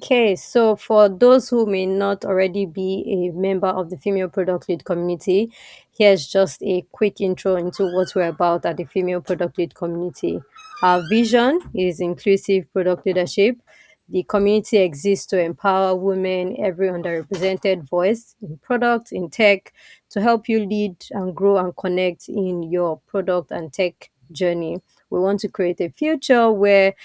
Okay, so for those who may not already be a member of the Female Product Lead community, here's just a quick intro into what we're about at the Female Product Lead community. Our vision is inclusive product leadership. The community exists to empower women, every underrepresented voice in product, in tech, to help you lead and grow and connect in your product and tech journey. We want to create a future where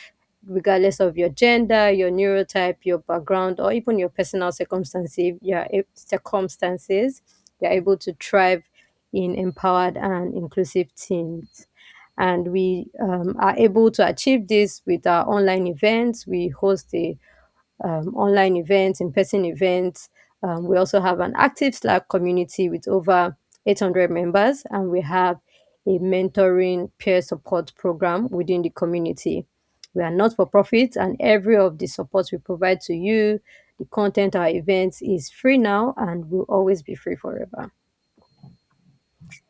regardless of your gender, your neurotype, your background, or even your personal circumstances, you're able to thrive in empowered and inclusive teams. And we are able to achieve this with our online events. We host a online events, in person events. We also have an active Slack community with over 800 members, and we have a mentoring peer support program within the community. We are not for profit, and every of the support we provide to you, the content, our events is free now and will always be free forever.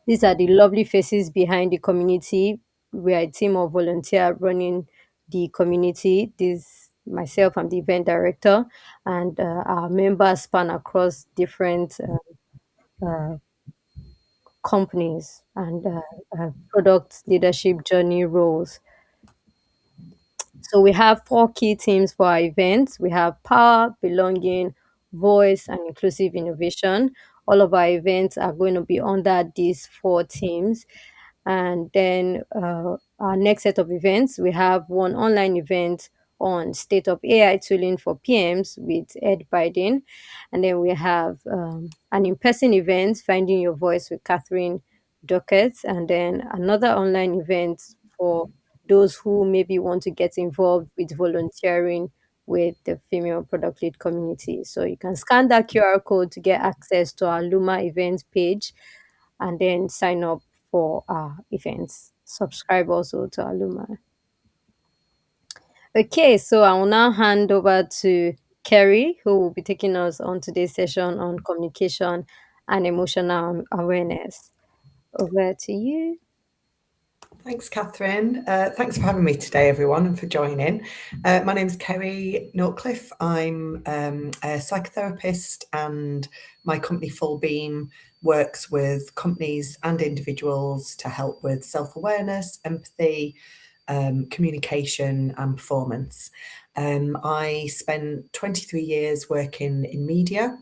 These are the lovely faces behind the community. We are a team of volunteers running the community. This myself, I'm the event director, and our members span across different companies and product leadership journey roles. So we have four key themes for our events. We have power, belonging, voice, and inclusive innovation. All of our events are going to be under these four themes. And then our next set of events, we have one online event on state of AI tooling for PMs with Ed Biden. And then we have an in-person event, Finding Your Voice with Catherine Dockett. And then another online event for those who maybe want to get involved with volunteering with the female product lead community. So you can scan that QR code to get access to our Luma events page and then sign up for our events. Subscribe also to our Luma. Okay, so I will now hand over to Kerry, who will be taking us on today's session on communication and emotional awareness. Over to you. Thanks, Catherine. Thanks for having me today, everyone, and for joining. My name's Kerry Nortcliffe. I'm a psychotherapist, and my company Full Beam works with companies and individuals to help with self-awareness, empathy, communication, and performance. I spent 23 years working in media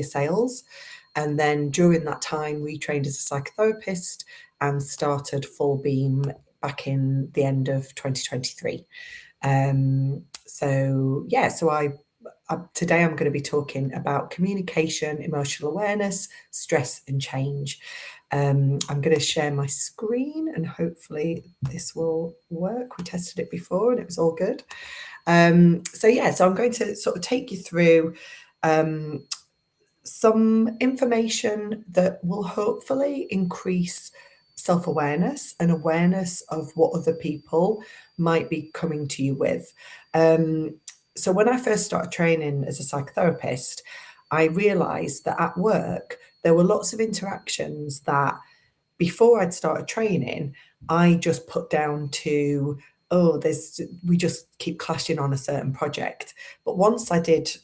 sales, and then during that time, retrained as a psychotherapist and started Full Beam back in the end of 2023. Today I'm going to be talking about communication, emotional awareness, stress, and change. I'm going to share my screen and hopefully this will work. We tested it before and it was all good. So I'm going to sort of take you through some information that will hopefully increase self-awareness and awareness of what other people might be coming to you with. So when I first started training as a psychotherapist, I realized that at work, there were lots of interactions that before I'd started training, I just put down to, we just keep clashing on a certain project. But once I did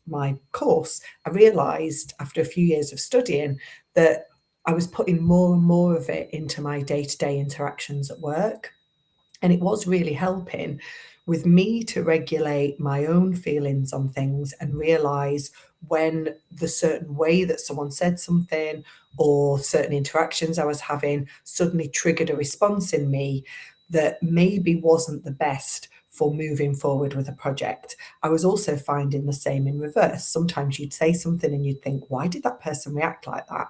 my course, I realized after a few years of studying that I was putting more and more of it into my day-to-day interactions at work. And it was really helping with me to regulate my own feelings on things and realize when the certain way that someone said something or certain interactions I was having suddenly triggered a response in me that maybe wasn't the best for moving forward with a project. I was also finding the same in reverse. Sometimes you'd say something and you'd think, why did that person react like that?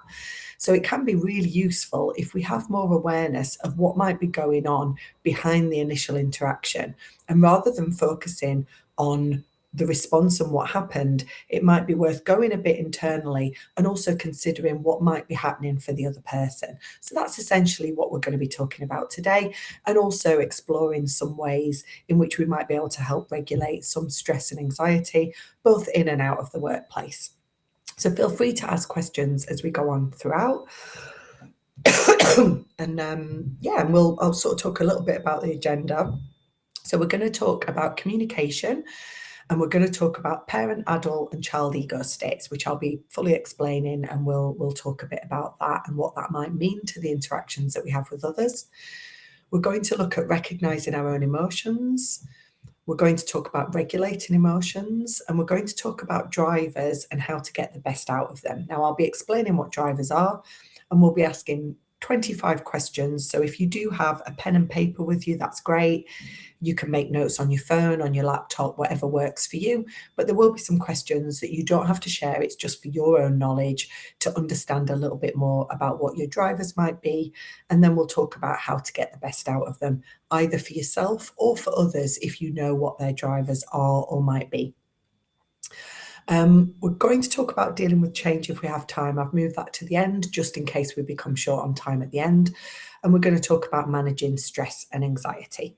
So it can be really useful if we have more awareness of what might be going on behind the initial interaction. And rather than focusing on the response and what happened, it might be worth going a bit internally and also considering what might be happening for the other person. So that's essentially what we're going to be talking about today, and also exploring some ways in which we might be able to help regulate some stress and anxiety, both in and out of the workplace. So feel free to ask questions as we go on throughout. I'll sort of talk a little bit about the agenda. So we're going to talk about communication. And we're going to talk about parent, adult, and child ego states, which I'll be fully explaining, and we'll talk a bit about that and what that might mean to the interactions that we have with others. We're going to look at recognizing our own emotions. We're going to talk about regulating emotions, and we're going to talk about drivers and how to get the best out of them. Now, I'll be explaining what drivers are, and we'll be asking 25 questions. So if you do have a pen and paper with you, that's great. You can make notes on your phone, on your laptop, whatever works for you. But there will be some questions that you don't have to share. It's just for your own knowledge to understand a little bit more about what your drivers might be. And then we'll talk about how to get the best out of them, either for yourself or for others if you know what their drivers are or might be. We're going to talk about dealing with change if we have time. I've moved that to the end just in case we become short on time at the end. And we're going to talk about managing stress and anxiety.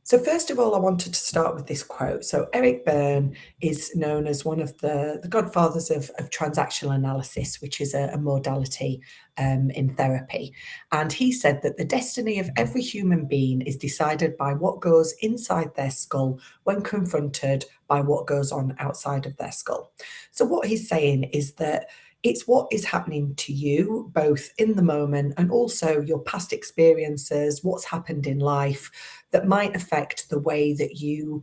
So first of all, I wanted to start with this quote. So Eric Berne is known as one of the godfathers of transactional analysis, which is a modality in therapy. And he said that the destiny of every human being is decided by what goes inside their skull when confronted by what goes on outside of their skull. So what he's saying is that it's what is happening to you, both in the moment and also your past experiences, what's happened in life, that might affect the way that you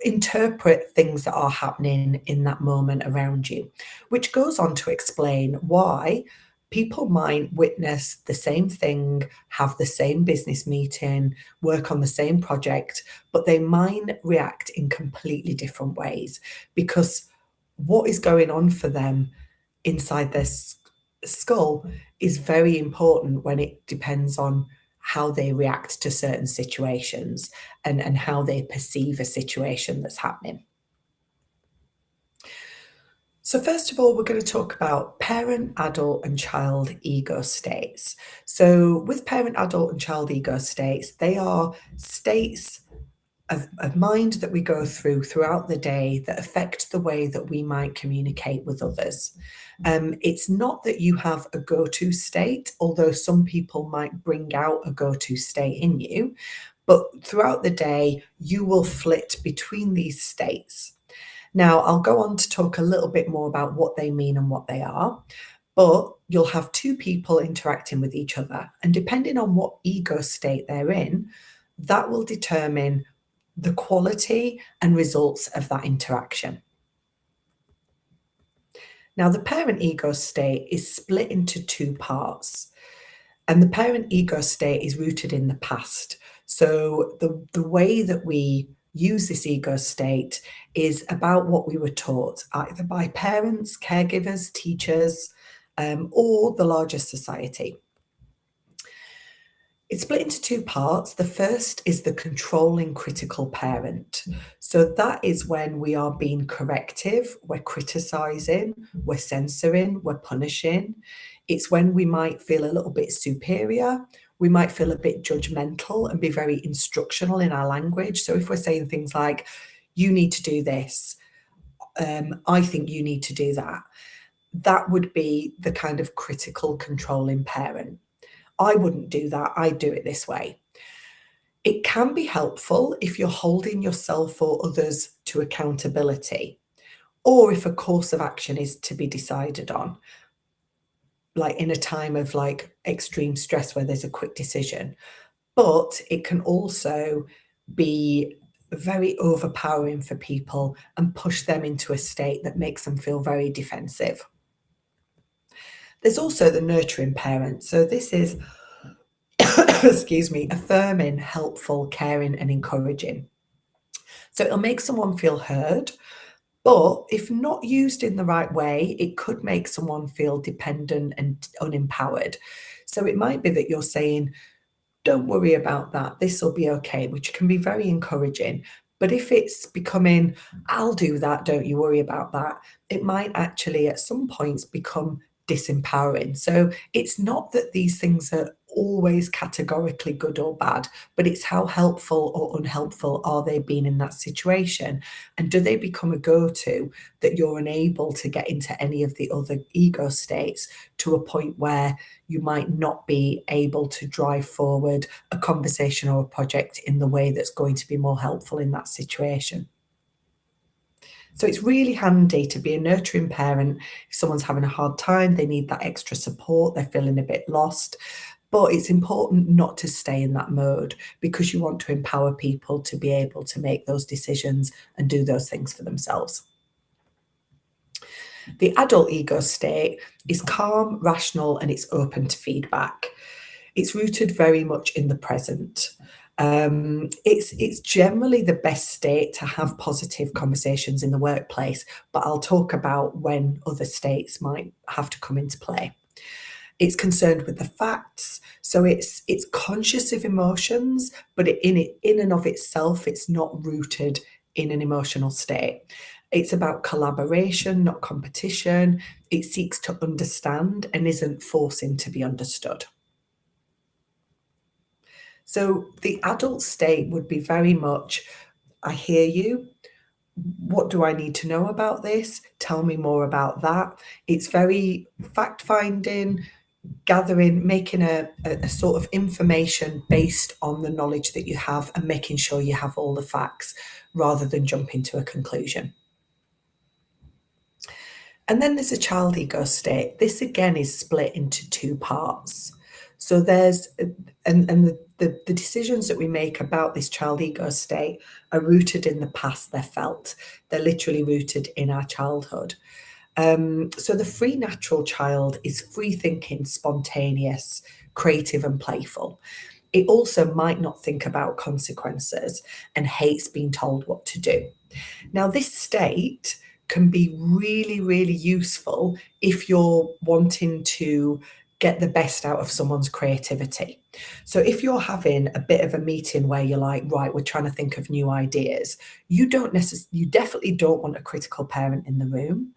interpret things that are happening in that moment around you, which goes on to explain why people might witness the same thing, have the same business meeting, work on the same project, but they might react in completely different ways because what is going on for them inside their skull is very important when it depends on how they react to certain situations and how they perceive a situation that's happening. So first of all, we're going to talk about parent, adult, and child ego states. So with parent, adult, and child ego states, they are states of mind that we go through throughout the day that affect the way that we might communicate with others. It's not that you have a go-to state, although some people might bring out a go-to state in you, but throughout the day, you will flit between these states. Now, I'll go on to talk a little bit more about what they mean and what they are, but you'll have two people interacting with each other. And depending on what ego state they're in, that will determine the quality and results of that interaction. Now, the parent ego state is split into two parts, and the parent ego state is rooted in the past. So, the way that we use this ego state is about what we were taught, either by parents, caregivers, teachers, or the larger society. It's split into two parts. The first is the controlling critical parent. So that is when we are being corrective, we're criticizing, we're censoring, we're punishing. It's when we might feel a little bit superior. We might feel a bit judgmental and be very instructional in our language. So if we're saying things like, you need to do this, I think you need to do that, that would be the kind of critical controlling parent. I wouldn't do that. I'd do it this way. It can be helpful if you're holding yourself or others to accountability, or if a course of action is to be decided on, like in a time of like extreme stress where there's a quick decision. But it can also be very overpowering for people and push them into a state that makes them feel very defensive. There's also the nurturing parent. So this is excuse me, affirming, helpful, caring, and encouraging. So it'll make someone feel heard, but if not used in the right way, it could make someone feel dependent and unempowered. So it might be that you're saying, don't worry about that, this will be okay, which can be very encouraging. But if it's becoming, I'll do that, don't you worry about that, it might actually at some points become disempowering. So it's not that these things are always categorically good or bad, but it's how helpful or unhelpful are they being in that situation? And do they become a go-to that you're unable to get into any of the other ego states to a point where you might not be able to drive forward a conversation or a project in the way that's going to be more helpful in that situation? So it's really handy to be a nurturing parent if someone's having a hard time, they need that extra support, they're feeling a bit lost. But it's important not to stay in that mode because you want to empower people to be able to make those decisions and do those things for themselves. The adult ego state is calm, rational, and it's open to feedback. It's rooted very much in the present. It's generally the best state to have positive conversations in the workplace, but I'll talk about when other states might have to come into play. It's concerned with the facts, so it's conscious of emotions, but in and of itself, it's not rooted in an emotional state. It's about collaboration, not competition. It seeks to understand and isn't forcing to be understood. So the adult state would be very much, I hear you. What do I need to know about this? Tell me more about that. It's very fact finding, gathering, making a sort of information based on the knowledge that you have and making sure you have all the facts rather than jumping to a conclusion. And then there's a child ego state. This again is split into two parts. So there's, and the decisions that we make about this child ego state are rooted in the past they're felt. They're literally rooted in our childhood. So the free natural child is free thinking, spontaneous, creative, and playful. It also might not think about consequences and hates being told what to do. Now, this state can be really, really useful if you're wanting to get the best out of someone's creativity. So if you're having a bit of a meeting where you're like, right, we're trying to think of new ideas, you definitely don't want a critical parent in the room.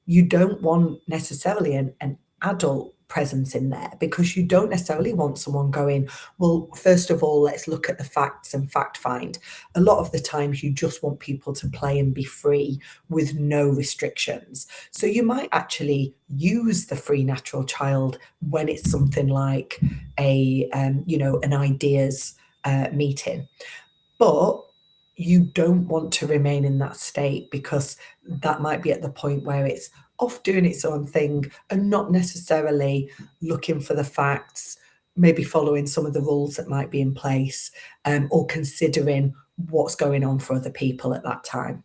You don't want necessarily an adult presence in there because you don't necessarily want someone going, well, first of all, let's look at the facts and fact find. A lot of the times you just want people to play and be free with no restrictions. So you might actually use the free natural child when it's something like an ideas meeting. But you don't want to remain in that state because that might be at the point where it's off doing its own thing and not necessarily looking for the facts, maybe following some of the rules that might be in place, or considering what's going on for other people at that time.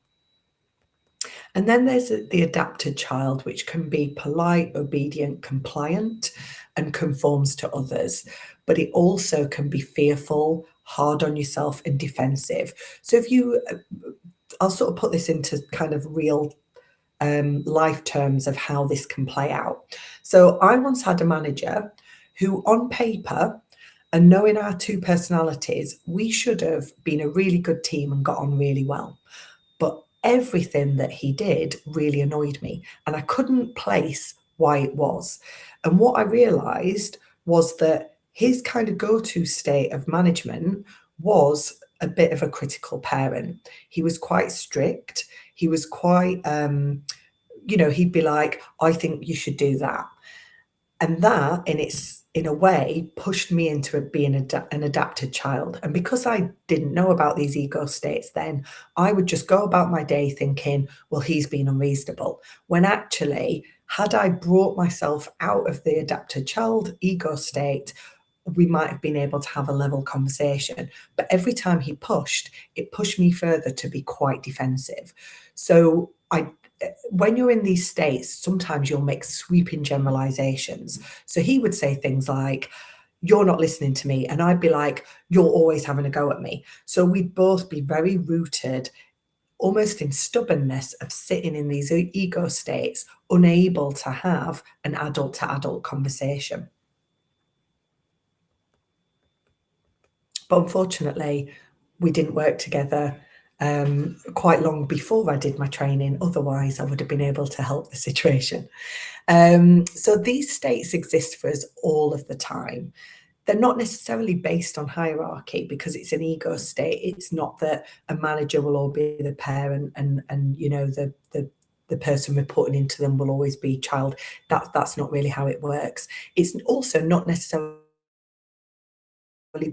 And then there's the adapted child, which can be polite, obedient, compliant, and conforms to others. But it also can be fearful, hard on yourself, and defensive. So I'll sort of put this into kind of real life terms of how this can play out. So I once had a manager who, on paper, and knowing our two personalities, we should have been a really good team and got on really well. But everything that he did really annoyed me, and I couldn't place why it was. And what I realized was that his kind of go to state of management was a bit of a critical parent. He was quite strict. He was quite, he'd be like, I think you should do that. And that, in a way, pushed me into being an adapted child. And because I didn't know about these ego states then, I would just go about my day thinking, well, he's been unreasonable. When actually, had I brought myself out of the adapted child ego state, we might have been able to have a level conversation. But every time he pushed, it pushed me further to be quite defensive. So when you're in these states, sometimes you'll make sweeping generalizations. So he would say things like, you're not listening to me. And I'd be like, you're always having a go at me. So we'd both be very rooted almost in stubbornness of sitting in these ego states, unable to have an adult to adult conversation. But unfortunately, we didn't work together quite long before I did my training. Otherwise, I would have been able to help the situation. So these states exist for us all of the time. they're not necessarily based on hierarchy because it's an ego state. It's not that a manager will all be the parent and you know the person reporting into them will always be child. That's not really how it works. It's also not necessarily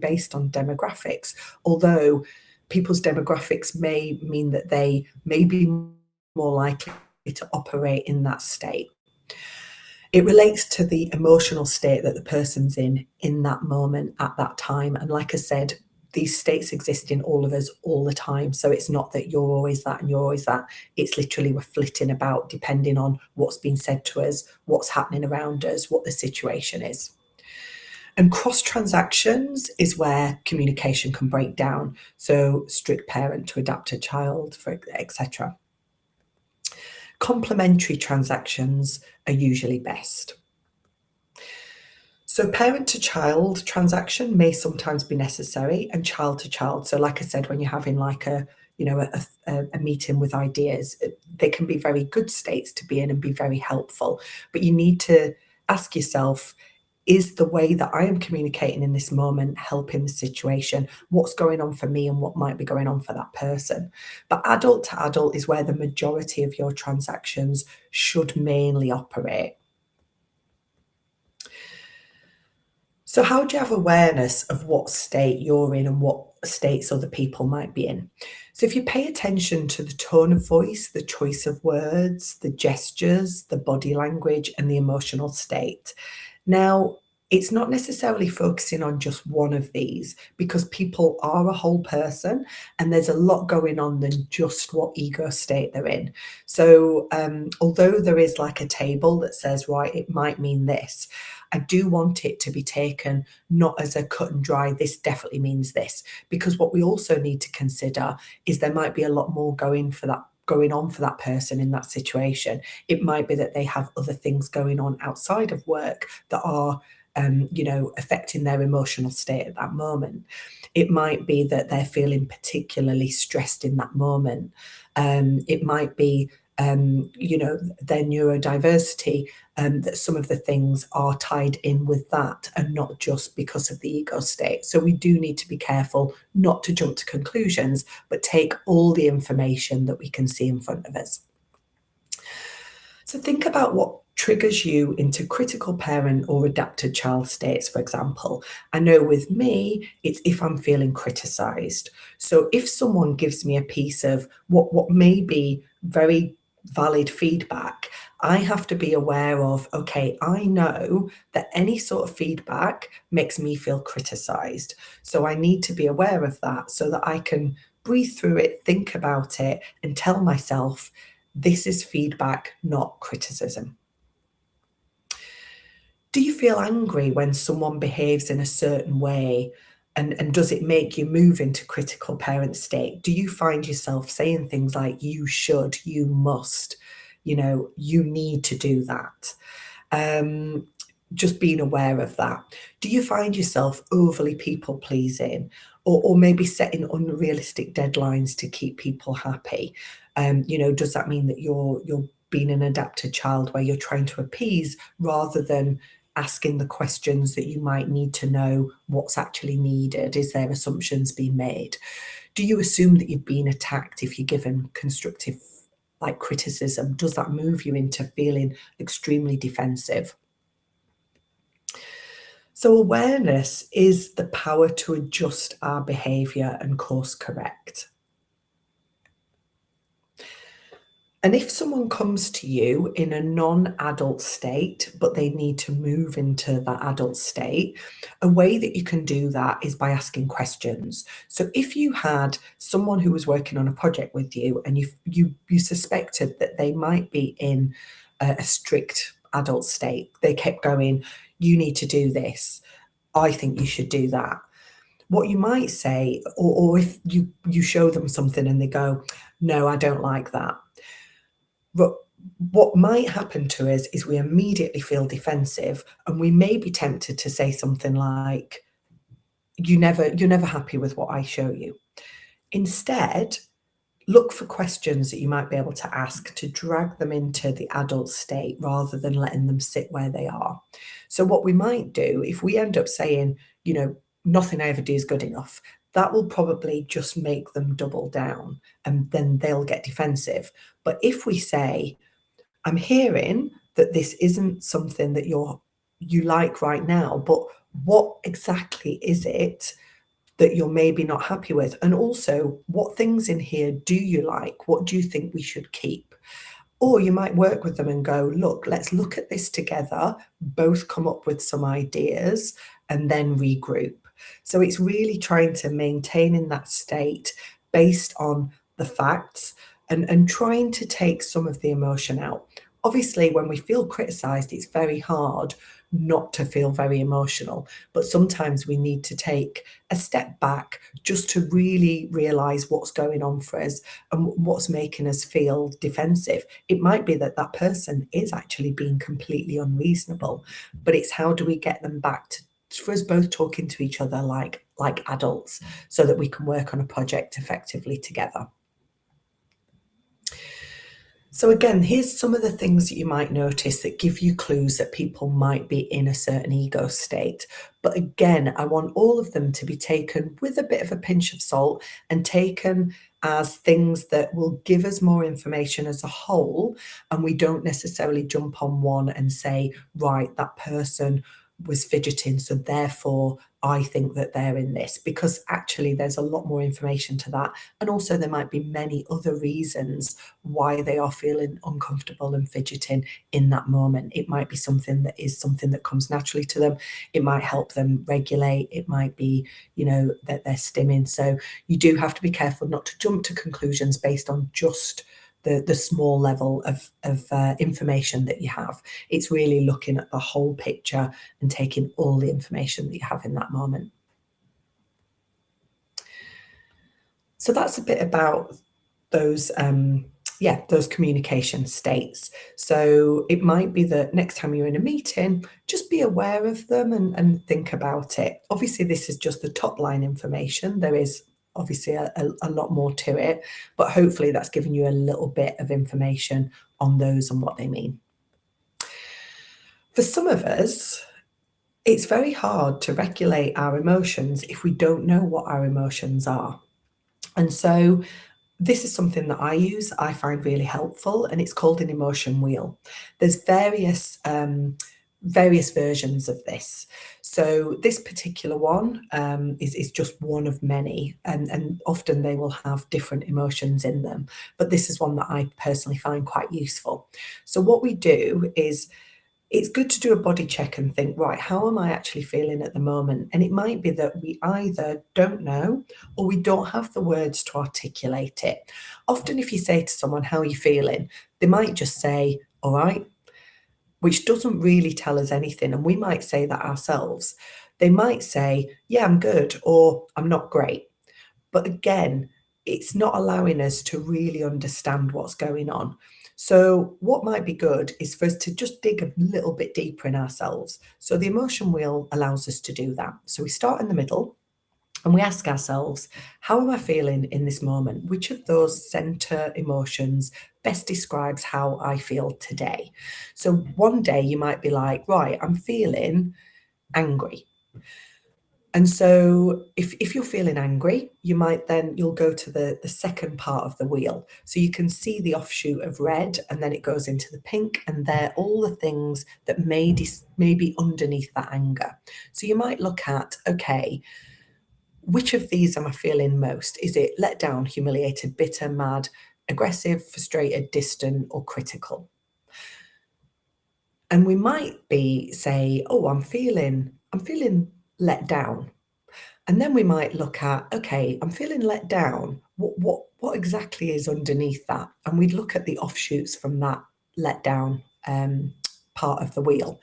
based on demographics, although people's demographics may mean that they may be more likely to operate in that state. It relates to the emotional state that the person's in that moment at that time. And like I said, these states exist in all of us all the time. So it's not that you're always that and you're always that. It's literally we're flitting about depending on what's been said to us, what's happening around us, what the situation is. And cross transactions is where communication can break down. So strict parent to adapted child, for etc. Complementary transactions are usually best. So parent to child transaction may sometimes be necessary, and child to child. So like I said, when you're having like a a meeting with ideas, they can be very good states to be in and be very helpful. But you need to ask yourself, is the way that I am communicating in this moment helping the situation? What's going on for me and what might be going on for that person? But adult to adult is where the majority of your transactions should mainly operate. So, how do you have awareness of what state you're in and what states other people might be in? So, if you pay attention to the tone of voice, the choice of words, the gestures, the body language, and the emotional state. Now, it's not necessarily focusing on just one of these because people are a whole person and there's a lot going on than just what ego state they're in. So, although there is like a table that says, right, it might mean this, I do want it to be taken not as a cut and dry, this definitely means this, because what we also need to consider is there might be a lot more going on for that person in that situation. It might be that they have other things going on outside of work that are affecting their emotional state at that moment. It might be that they're feeling particularly stressed in that moment. It might be their neurodiversity, that some of the things are tied in with that and not just because of the ego state. So we do need to be careful not to jump to conclusions, but take all the information that we can see in front of us. So think about what triggers you into critical parent or adapted child states, for example. I know with me, it's if I'm feeling criticized. So if someone gives me a piece of what may be very valid feedback, I have to be aware of, okay, I know that any sort of feedback makes me feel criticized. So I need to be aware of that so that I can breathe through it, think about it, and tell myself, this is feedback, not criticism. Do you feel angry when someone behaves in a certain way? And does it make you move into critical parent state? Do you find yourself saying things like, you should, you must, you need to do that? Um, just being aware of that. Do you find yourself overly people pleasing or maybe setting unrealistic deadlines to keep people happy? Does that mean that you're being an adapted child where you're trying to appease rather than asking the questions that you might need to know what's actually needed? Is there assumptions being made? Do you assume that you've been attacked if you're given constructive like criticism? Does that move you into feeling extremely defensive? So, awareness is the power to adjust our behavior and course correct. And if someone comes to you in a non adult state, but they need to move into that adult state, a way that you can do that is by asking questions. So if you had someone who was working on a project with you and you suspected that they might be in a strict adult state, they kept going, you need to do this. I think you should do that. What you might say, or if you show them something and they go, no, I don't like that. But what might happen to us is we immediately feel defensive and we may be tempted to say something like, you're never happy with what I show you. Instead, look for questions that you might be able to ask to drag them into the adult state rather than letting them sit where they are. So what we might do if we end up saying, nothing I ever do is good enough. That will probably just make them double down and then they'll get defensive. But if we say, I'm hearing that this isn't something that you like right now, but what exactly is it that you're maybe not happy with? And also, what things in here do you like? What do you think we should keep? Or you might work with them and go, look, let's look at this together, both come up with some ideas, and then regroup. So it's really trying to maintain in that state based on the facts and trying to take some of the emotion out. Obviously, when we feel criticized, it's very hard not to feel very emotional, but sometimes we need to take a step back just to really realize what's going on for us and what's making us feel defensive. It might be that that person is actually being completely unreasonable, but it's how do we get them back to for us both talking to each other like adults so that we can work on a project effectively together. So again, here's some of the things that you might notice that give you clues that people might be in a certain ego state. But again, I want all of them to be taken with a bit of a pinch of salt and taken as things that will give us more information as a whole. And we don't necessarily jump on one and say, right, that person was fidgeting, so therefore I think that they're in this, because actually there's a lot more information to that. And also there might be many other reasons why they are feeling uncomfortable and fidgeting in that moment. It might be something that comes naturally to them. It might help them regulate. It might be, that they're stimming. So you do have to be careful not to jump to conclusions based on just the small level of information that you have. It's really looking at the whole picture and taking all the information that you have in that moment. So that's a bit about those those communication states. So it might be that next time you're in a meeting, just be aware of them and think about it. Obviously, this is just the top line information. There is obviously a lot more to it, but hopefully that's given you a little bit of information on those and what they mean. For some of us, it's very hard to regulate our emotions if we don't know what our emotions are. And so this is something that I find really helpful, and it's called an emotion wheel. There's various versions of this. So this particular one is just one of many, and often they will have different emotions in them. But this is one that I personally find quite useful. So what we do is it's good to do a body check and think, right, how am I actually feeling at the moment? And it might be that we either don't know or we don't have the words to articulate it. Often, if you say to someone, how are you feeling? They might just say, all right, which doesn't really tell us anything. And we might say that ourselves. They might say, yeah, I'm good, or I'm not great. But again, it's not allowing us to really understand what's going on. So what might be good is for us to just dig a little bit deeper in ourselves. So the emotion wheel allows us to do that. So we start in the middle and we ask ourselves, how am I feeling in this moment? Which of those center emotions best describes how I feel today? So one day you might be like, right, I'm feeling angry. And so if you're feeling angry, you'll go to the second part of the wheel. So you can see the offshoot of red, and then it goes into the pink, and they're all the things that may be underneath that anger. So you might look at, okay, which of these am I feeling most? Is it let down, humiliated, bitter, mad, aggressive, frustrated, distant, or critical? And we might say, oh, I'm feeling let down. And then we might look at, okay, I'm feeling let down. What exactly is underneath that? And we'd look at the offshoots from that let down part of the wheel.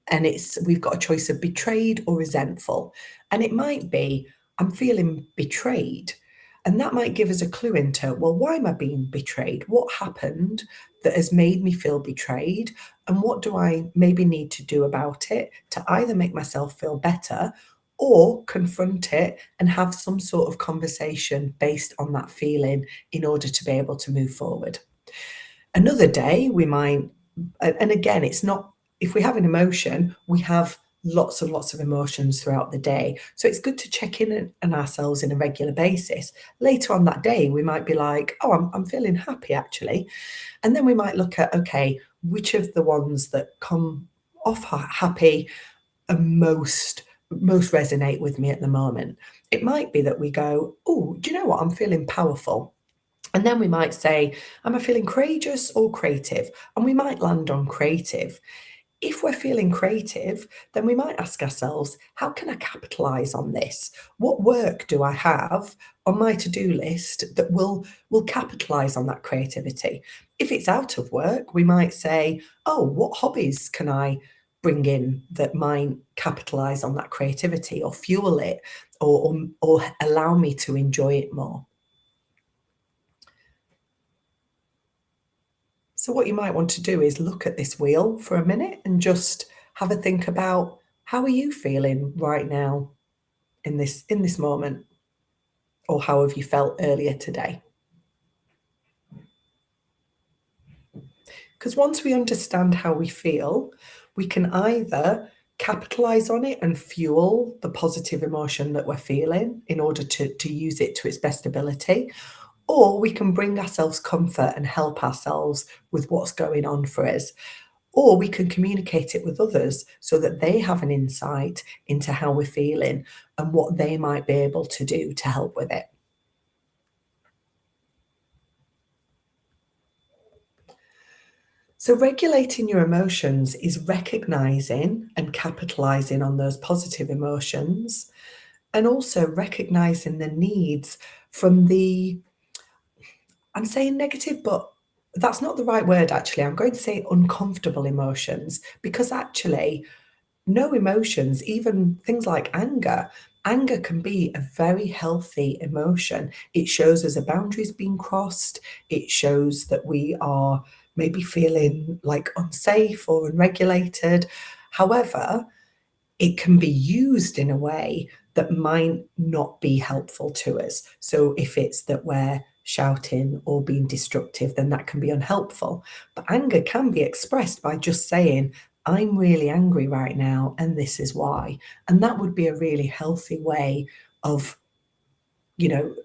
And we've got a choice of betrayed or resentful. And it might be, I'm feeling betrayed. And that might give us a clue into, well, why am I being betrayed? What happened that has made me feel betrayed? And what do I maybe need to do about it to either make myself feel better or confront it and have some sort of conversation based on that feeling in order to be able to move forward. Another day we might, and again, it's not, if we have an emotion, we have lots and lots of emotions throughout the day. So it's good to check in on ourselves in a regular basis. Later on that day, we might be like, oh, I'm feeling happy actually. And then we might look at, okay, which of the ones that come off happy and most resonate with me at the moment. It might be that we go, oh, do you know what? I'm feeling powerful. And then we might say, am I feeling courageous or creative? And we might land on creative. If we're feeling creative, then we might ask ourselves, how can I capitalize on this? What work do I have on my to-do list that will capitalize on that creativity? If it's out of work, we might say, oh, what hobbies can I bring in that might capitalize on that creativity or fuel it or allow me to enjoy it more? So what you might want to do is look at this wheel for a minute and just have a think about, how are you feeling right now in this moment, or how have you felt earlier today? Because once we understand how we feel, we can either capitalize on it and fuel the positive emotion that we're feeling in order to use it to its best ability, or we can bring ourselves comfort and help ourselves with what's going on for us. Or we can communicate it with others so that they have an insight into how we're feeling and what they might be able to do to help with it. So, regulating your emotions is recognizing and capitalizing on those positive emotions, and also recognizing the needs from the, I'm saying negative, but that's not the right word actually. I'm going to say uncomfortable emotions, because actually, no emotions, even things like anger. Anger can be a very healthy emotion. It shows us a boundary's being crossed. It shows that we are maybe feeling like unsafe or unregulated. However, it can be used in a way that might not be helpful to us. So if it's that we're shouting or being destructive, then that can be unhelpful. But anger can be expressed by just saying, I'm really angry right now, and this is why. And that would be a really healthy way of, you know,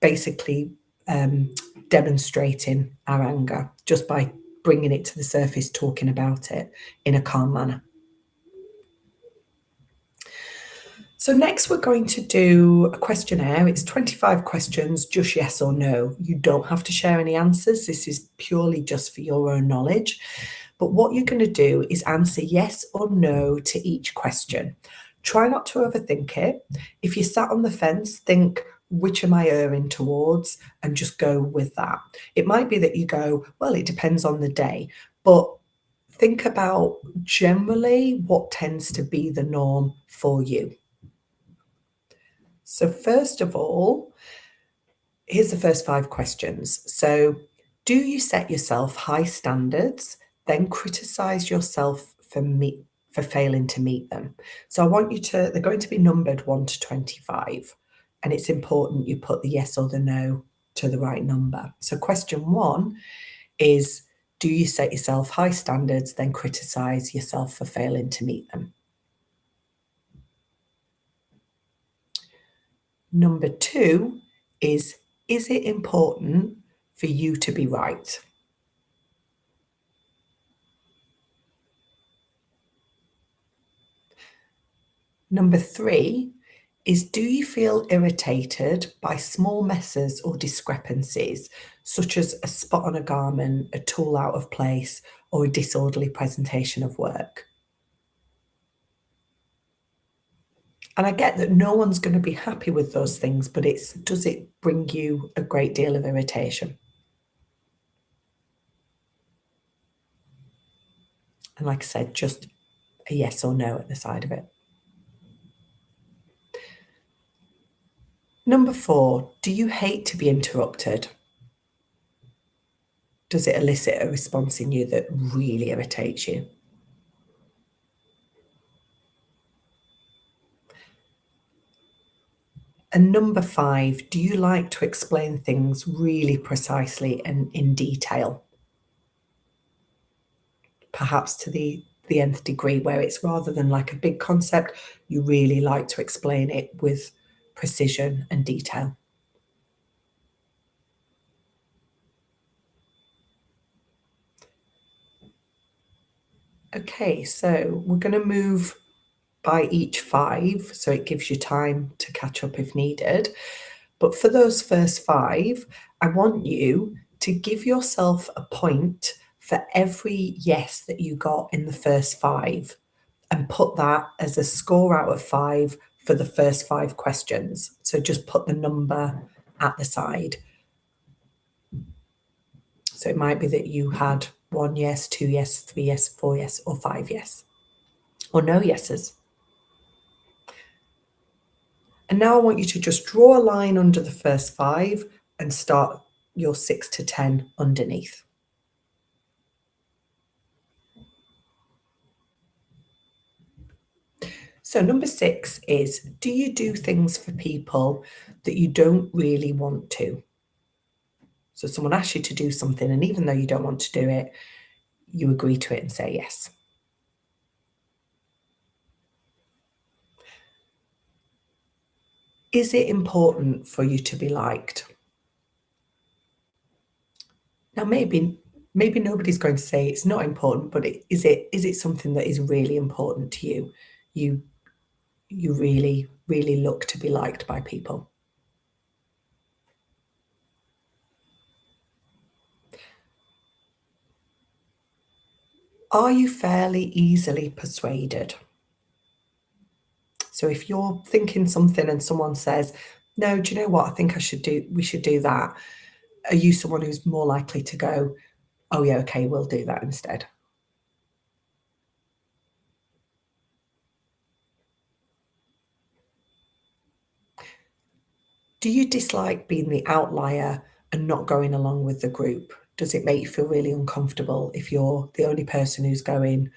basically um, demonstrating our anger just by bringing it to the surface, talking about it in a calm manner. So next we're going to do a questionnaire. It's 25 questions, just yes or no. You don't have to share any answers. This is purely just for your own knowledge. But what you're going to do is answer yes or no to each question. Try not to overthink it. If you sat on the fence, think, which am I erring towards? And just go with that. It might be that you go, well, it depends on the day. But think about generally what tends to be the norm for you. So, first of all, here's the first 5 questions. So, do you set yourself high standards, then criticize yourself for failing to meet them? So, I want you to, they're going to be numbered 1 to 25, and it's important you put the yes or the no to the right number. So, question 1 is, do you set yourself high standards, then criticize yourself for failing to meet them? Number 2 is it important for you to be right? Number 3 is, do you feel irritated by small messes or discrepancies, such as a spot on a garment, a tool out of place, or a disorderly presentation of work? And I get that no one's going to be happy with those things, but does it bring you a great deal of irritation? And like I said, just a yes or no at the side of it. Number 4, do you hate to be interrupted? Does it elicit a response in you that really irritates you? And number 5, do you like to explain things really precisely and in detail? Perhaps to the the nth degree, where it's rather than like a big concept, you really like to explain it with precision and detail. Okay, so we're going to move by each five, so it gives you time to catch up if needed. But for those first five, I want you to give yourself a point for every yes that you got in the first five and put that as a score out of five for the first five questions. So just put the number at the side. So it might be that you had one yes, two yes, three yes, four yes, or five yes, or no yeses. And now I want you to just draw a line under the first five and start your 6 to 10 underneath. So, number 6 is, do you do things for people that you don't really want to? So, someone asks you to do something, and even though you don't want to do it, you agree to it and say yes. Is it important for you to be liked? Now, maybe nobody's going to say it's not important, but is it something that is really important to you? You you really, really look to be liked by people. Are you fairly easily persuaded? So if you're thinking something and someone says, "No, do you know what? I think we should do that." Are you someone who's more likely to go, "Oh yeah, okay, we'll do that instead"? Do you dislike being the outlier and not going along with the group? Does it make you feel really uncomfortable if you're the only person who's going,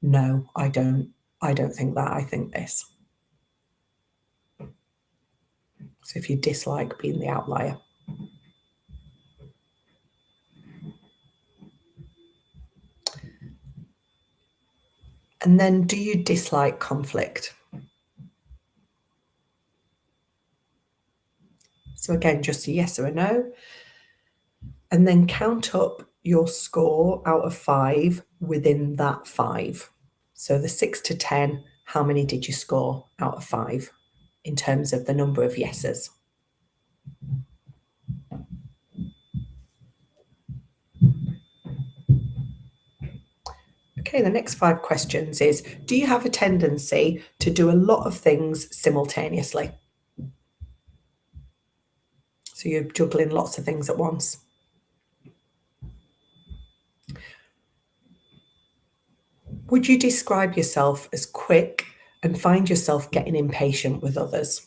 "No, I don't think that, I think this"? So if you dislike being the outlier. And then do you dislike conflict? So again, just a yes or a no. And then count up your score out of five within that five. So the 6 to 10, how many did you score out of five in terms of the number of yeses? Okay, the next five questions is, do you have a tendency to do a lot of things simultaneously? So you're juggling lots of things at once. Would you describe yourself as quick and find yourself getting impatient with others?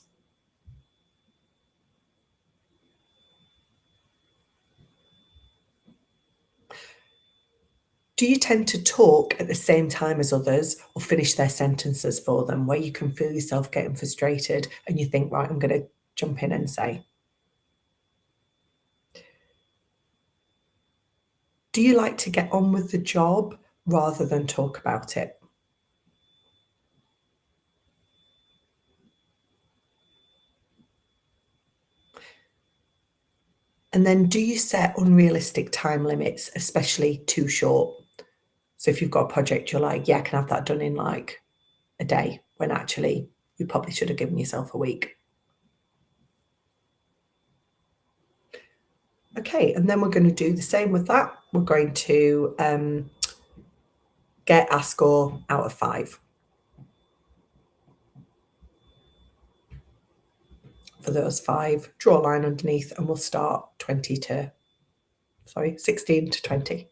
Do you tend to talk at the same time as others or finish their sentences for them, where you can feel yourself getting frustrated and you think, right, I'm going to jump in and say? Do you like to get on with the job rather than talk about it? And then do you set unrealistic time limits, especially too short? So if you've got a project, you're like, yeah, I can have that done in like a day, when actually you probably should have given yourself a week. Okay, and then we're going to do the same with that. We're going to get our score out of five. For those five, draw a line underneath, and we'll start 16 to 20.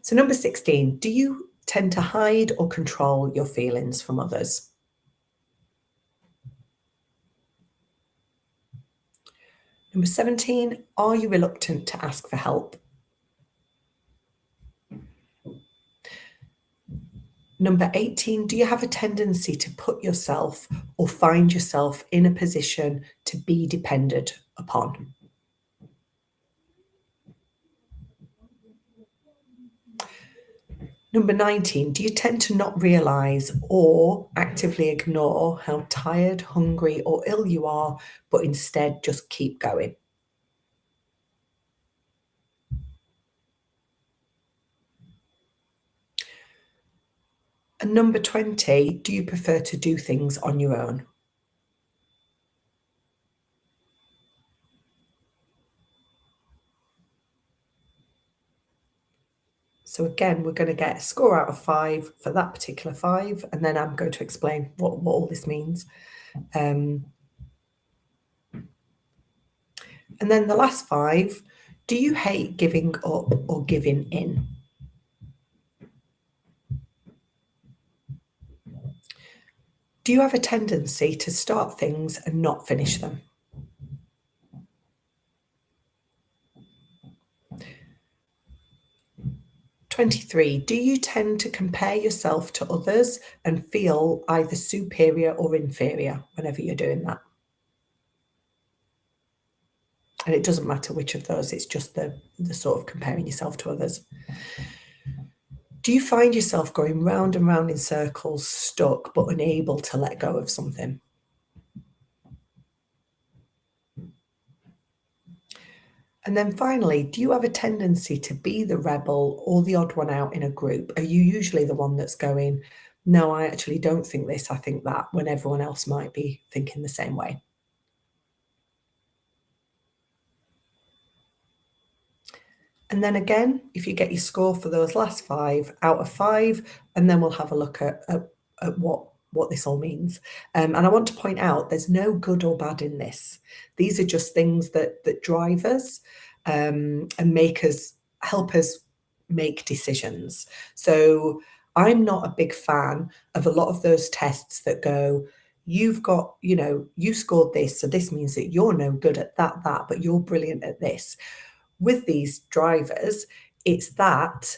So number 16, do you tend to hide or control your feelings from others? Number 17, are you reluctant to ask for help? Number 18, do you have a tendency to put yourself or find yourself in a position to be depended upon? Number 19, do you tend to not realise or actively ignore how tired, hungry, or ill you are, but instead just keep going? And number 20, do you prefer to do things on your own? So again, we're going to get a score out of 5 for that particular 5, and then I'm going to explain what all this means. Um, and then the last 5, do you hate giving up or giving in? Do you have a tendency to start things and not finish them? 23, do you tend to compare yourself to others and feel either superior or inferior whenever you're doing that? And it doesn't matter which of those, it's just the sort of comparing yourself to others. Do you find yourself going round and round in circles, stuck but unable to let go of something? And then finally, do you have a tendency to be the rebel or the odd one out in a group? Are you usually the one that's going, no, I actually don't think this, I think that, when everyone else might be thinking the same way? And then again, if you get your score for those last 5 out of 5, and then we'll have a look at what this all means. And I want to point out there's no good or bad in this. These are just things that drive us and make us help us make decisions. So I'm not a big fan of a lot of those tests that go, you've got, you scored this, so this means that you're no good at that, but you're brilliant at this. With these drivers, it's that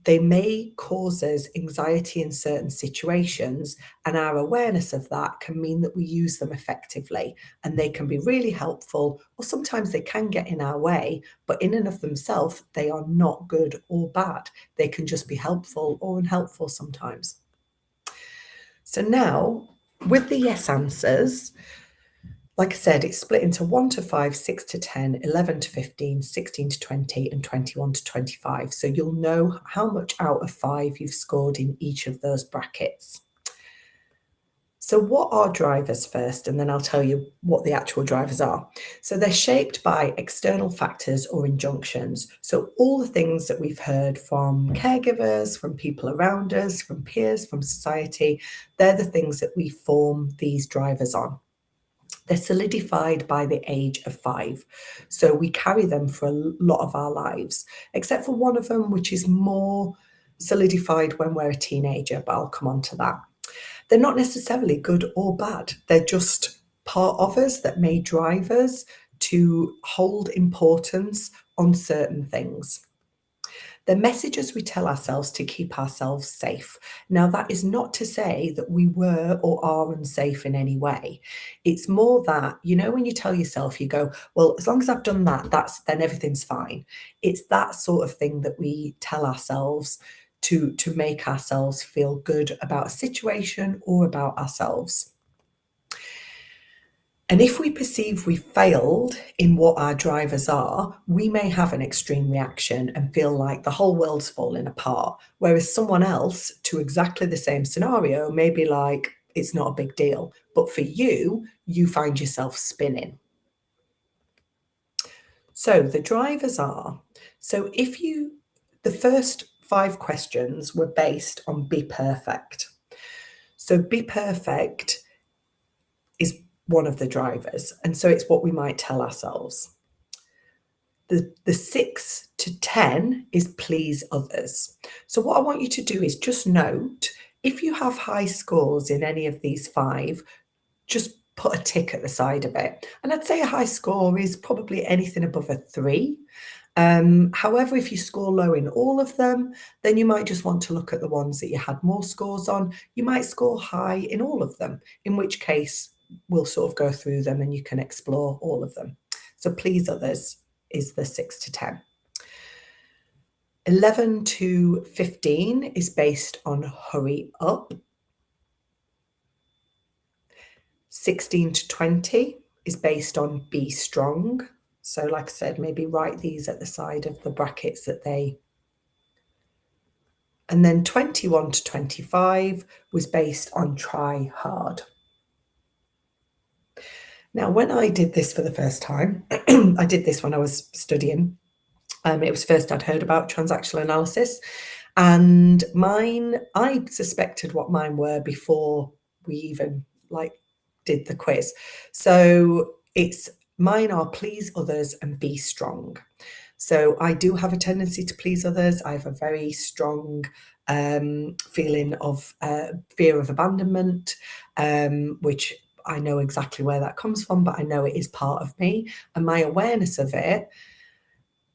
they may cause us anxiety in certain situations, and our awareness of that can mean that we use them effectively, and they can be really helpful, or sometimes they can get in our way, but in and of themselves, they are not good or bad. They can just be helpful or unhelpful sometimes. So now, with the yes answers, like I said, it's split into 1 to 5, 6 to 10, 11 to 15, 16 to 20, and 21 to 25. So you'll know how much out of 5 you've scored in each of those brackets. So what are drivers first? And then I'll tell you what the actual drivers are. So they're shaped by external factors or injunctions. So all the things that we've heard from caregivers, from people around us, from peers, from society, they're the things that we form these drivers on. They're solidified by the age of 5. So we carry them for a lot of our lives, except for one of them, which is more solidified when we're a teenager, but I'll come on to that. They're not necessarily good or bad. They're just part of us that may drive us to hold importance on certain things. They're messages we tell ourselves to keep ourselves safe. Now, that is not to say that we were or are unsafe in any way. It's more that, when you tell yourself, you go, well, as long as I've done that, then everything's fine. It's that sort of thing that we tell ourselves to make ourselves feel good about a situation or about ourselves. And if we perceive we failed in what our drivers are, we may have an extreme reaction and feel like the whole world's falling apart. Whereas someone else to exactly the same scenario may be like, it's not a big deal. But for you, you find yourself spinning. So the drivers are, the first 5 questions were based on be perfect. So be perfect is one of the drivers. And so it's what we might tell ourselves. The 6 to 10 is please others. So what I want you to do is just note, if you have high scores in any of these 5, just put a tick at the side of it. And I'd say a high score is probably anything above a 3. However, if you score low in all of them, then you might just want to look at the ones that you had more scores on. You might score high in all of them, in which case we'll sort of go through them and you can explore all of them. So please others is the 6 to 10. 11 to 15 is based on hurry up. 16 to 20 is based on be strong. So, like I said, maybe write these at the side of the brackets that they. And then 21 to 25 was based on try hard. Now, when I did this for the first time, I did this when I was studying. It was first I'd heard about transactional analysis, and mine, I suspected what mine were before we even like did the quiz. So it's mine are please others and be strong. So I do have a tendency to please others. I have a very strong feeling of fear of abandonment, which I know exactly where that comes from, but I know it is part of me. And my awareness of it,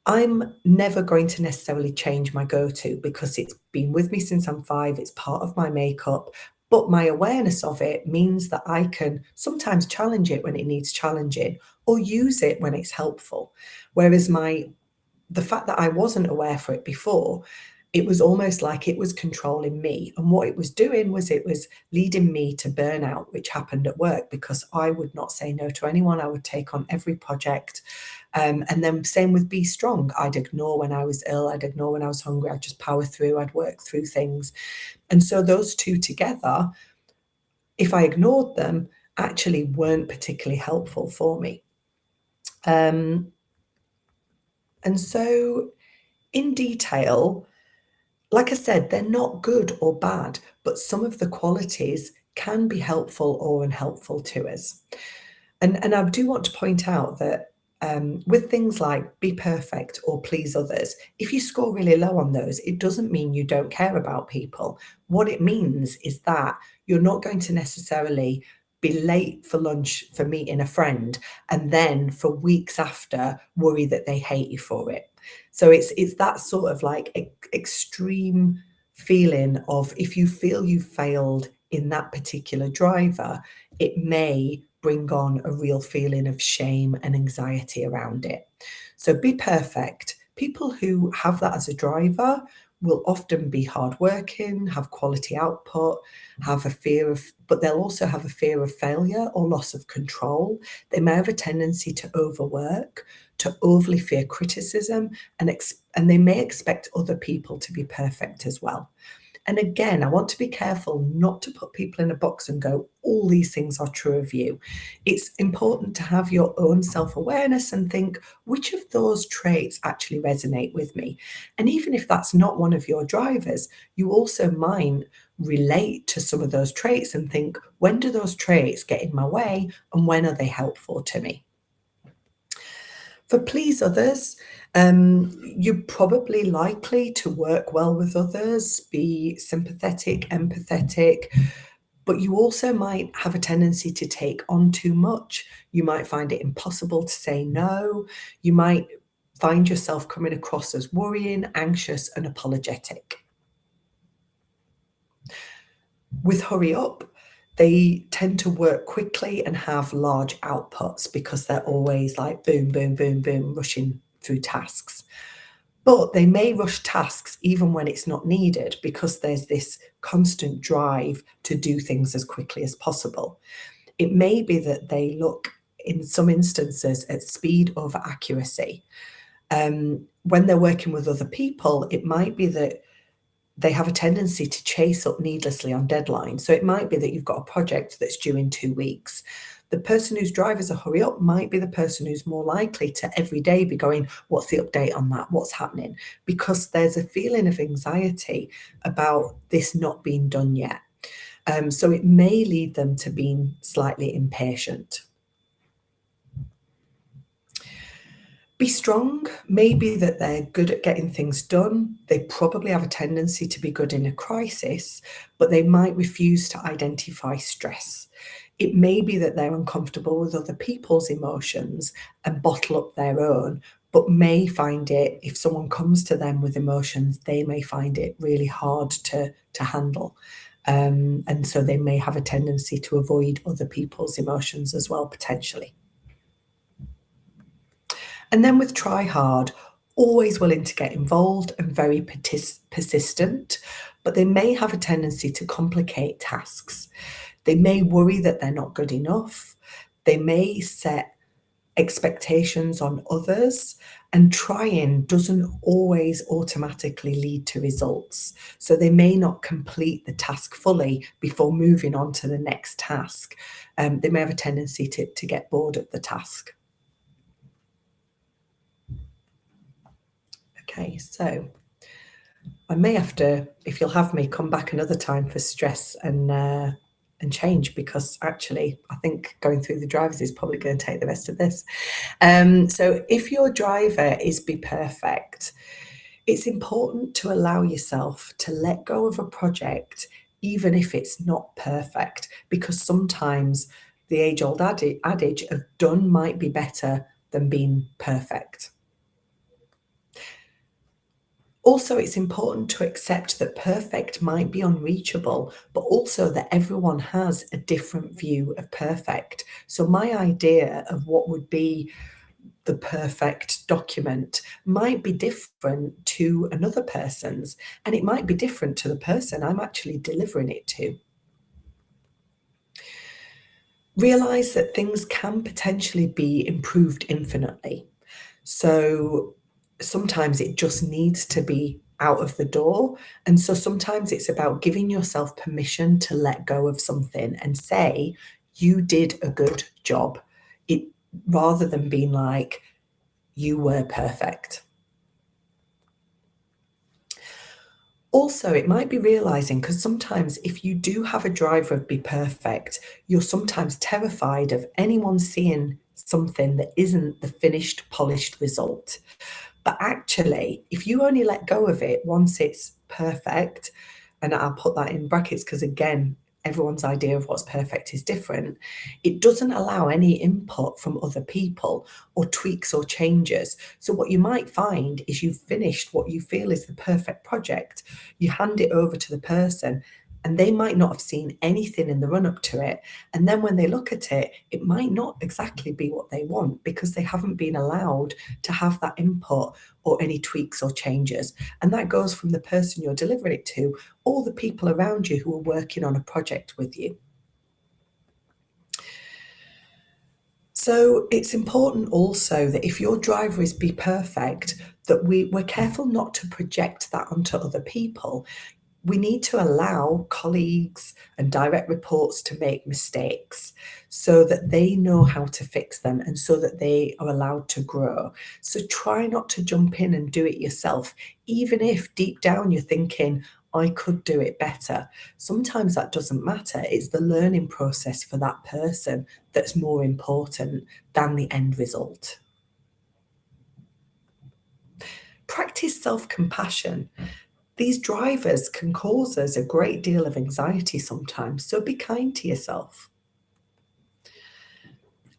I'm never going to necessarily change my go-to because it's been with me since I'm 5. It's part of my makeup. But my awareness of it means that I can sometimes challenge it when it needs challenging or use it when it's helpful. Whereas the fact that I wasn't aware for it before, it was almost like it was controlling me. And what it was doing was it was leading me to burnout, which happened at work because I would not say no to anyone. I would take on every project. And then same with be strong. I'd ignore when I was ill. I'd ignore when I was hungry. I'd just power through. I'd work through things. And so those two together, if I ignored them, actually weren't particularly helpful for me. And so in detail, like I said, they're not good or bad, but some of the qualities can be helpful or unhelpful to us. And I do want to point out that with things like be perfect or please others, if you score really low on those, it doesn't mean you don't care about people. What it means is that you're not going to necessarily be late for lunch for meeting a friend and then for weeks after worry that they hate you for it. So it's that sort of like extreme feeling of if you feel you failed in that particular driver, it may bring on a real feeling of shame and anxiety around it. So be perfect. People who have that as a driver will often be hardworking, have quality output, have a fear of, but they'll also have a fear of failure or loss of control. They may have a tendency to overwork, to overly fear criticism, and they may expect other people to be perfect as well. And again, I want to be careful not to put people in a box and go, all these things are true of you. It's important to have your own self awareness and think, which of those traits actually resonate with me? And even if that's not one of your drivers, you also might relate to some of those traits and think, when do those traits get in my way and when are they helpful to me? For please others, you're probably likely to work well with others, be sympathetic, empathetic, but you also might have a tendency to take on too much. You might find it impossible to say no. You might find yourself coming across as worrying, anxious, and apologetic. With hurry up, they tend to work quickly and have large outputs because they're always like boom, boom, boom, boom, rushing through tasks. But they may rush tasks even when it's not needed because there's this constant drive to do things as quickly as possible. It may be that they look, in some instances, at speed over accuracy. When they're working with other people, it might be that they have a tendency to chase up needlessly on deadlines. So it might be that you've got a project that's due in 2 weeks. The person whose drivers a hurry up might be the person who's more likely to every day be going, what's the update on that? What's happening? Because there's a feeling of anxiety about this not being done yet. So it may lead them to being slightly impatient. Be strong, maybe that they're good at getting things done. They probably have a tendency to be good in a crisis, but they might refuse to identify stress. It may be that they're uncomfortable with other people's emotions and bottle up their own, but may find it, if someone comes to them with emotions, they may find it really hard to handle. And so they may have a tendency to avoid other people's emotions as well, potentially. And then with try hard, always willing to get involved and very persistent, but they may have a tendency to complicate tasks. They may worry that they're not good enough. They may set expectations on others, and trying doesn't always automatically lead to results. So they may not complete the task fully before moving on to the next task. They may have a tendency to get bored of the task. Okay, so I may have to, if you'll have me, come back another time for stress and change, because actually I think going through the drivers is probably going to take the rest of this. So if your driver is be perfect, it's important to allow yourself to let go of a project, even if it's not perfect, because sometimes the age-old adage of done might be better than being perfect. Also, it's important to accept that perfect might be unreachable, but also that everyone has a different view of perfect. So, my idea of what would be the perfect document might be different to another person's, and it might be different to the person I'm actually delivering it to. Realize that things can potentially be improved infinitely. So sometimes it just needs to be out of the door. And so sometimes it's about giving yourself permission to let go of something and say, you did a good job. It rather than being like, you were perfect. Also, it might be realizing, because sometimes if you do have a driver of be perfect, you're sometimes terrified of anyone seeing something that isn't the finished, polished result. But actually, if you only let go of it once it's perfect, and I'll put that in brackets because again, everyone's idea of what's perfect is different, it doesn't allow any input from other people or tweaks or changes. So, what you might find is you've finished what you feel is the perfect project, you hand it over to the person, and they might not have seen anything in the run up to it. And then when they look at it, it might not exactly be what they want because they haven't been allowed to have that input or any tweaks or changes. And that goes from the person you're delivering it to, or the people around you who are working on a project with you. So it's important also that if your driver is be perfect, that we're careful not to project that onto other people. We need to allow colleagues and direct reports to make mistakes so that they know how to fix them and so that they are allowed to grow. So try not to jump in and do it yourself, even if deep down you're thinking, I could do it better. Sometimes that doesn't matter. It's the learning process for that person that's more important than the end result. Practice self compassion. These drivers can cause us a great deal of anxiety sometimes, so be kind to yourself.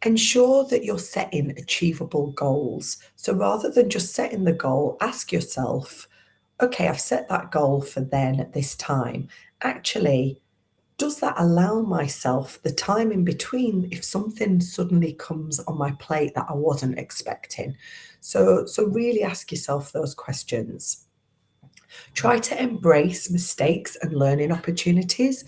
Ensure that you're setting achievable goals. So rather than just setting the goal, ask yourself, okay, I've set that goal for then at this time. Actually, does that allow myself the time in between if something suddenly comes on my plate that I wasn't expecting? So really ask yourself those questions. Try to embrace mistakes and learning opportunities.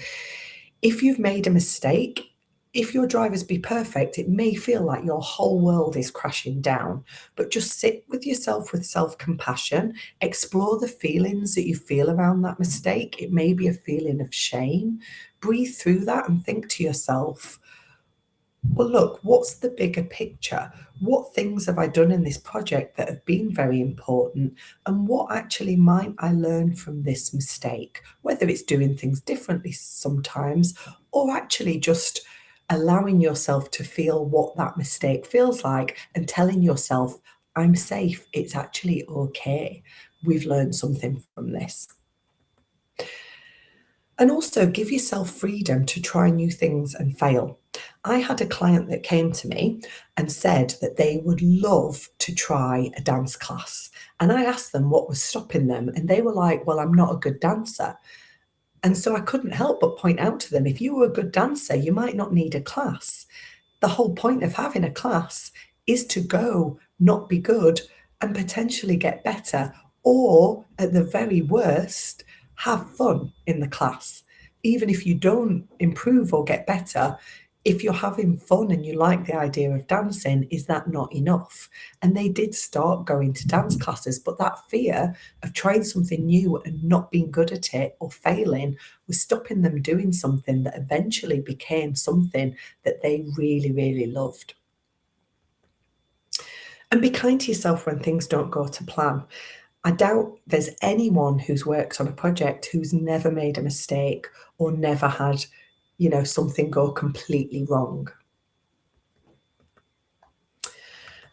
If you've made a mistake, if your drivers be perfect, it may feel like your whole world is crashing down, but just sit with yourself with self compassion, explore the feelings that you feel around that mistake. It may be a feeling of shame. Breathe through that and think to yourself, well, look, what's the bigger picture? What things have I done in this project that have been very important? And what actually might I learn from this mistake? Whether it's doing things differently sometimes or actually just allowing yourself to feel what that mistake feels like and telling yourself, I'm safe, it's actually okay. We've learned something from this. And also give yourself freedom to try new things and fail. I had a client that came to me and said that they would love to try a dance class. And I asked them what was stopping them. And they were like, well, I'm not a good dancer. And so I couldn't help but point out to them, if you were a good dancer, you might not need a class. The whole point of having a class is to go, not be good, and potentially get better, or at the very worst, have fun in the class. Even if you don't improve or get better, if you're having fun and you like the idea of dancing, is that not enough? And they did start going to dance classes, but that fear of trying something new and not being good at it or failing was stopping them doing something that eventually became something that they really, really loved. And be kind to yourself when things don't go to plan. I doubt there's anyone who's worked on a project who's never made a mistake or never had, something go completely wrong.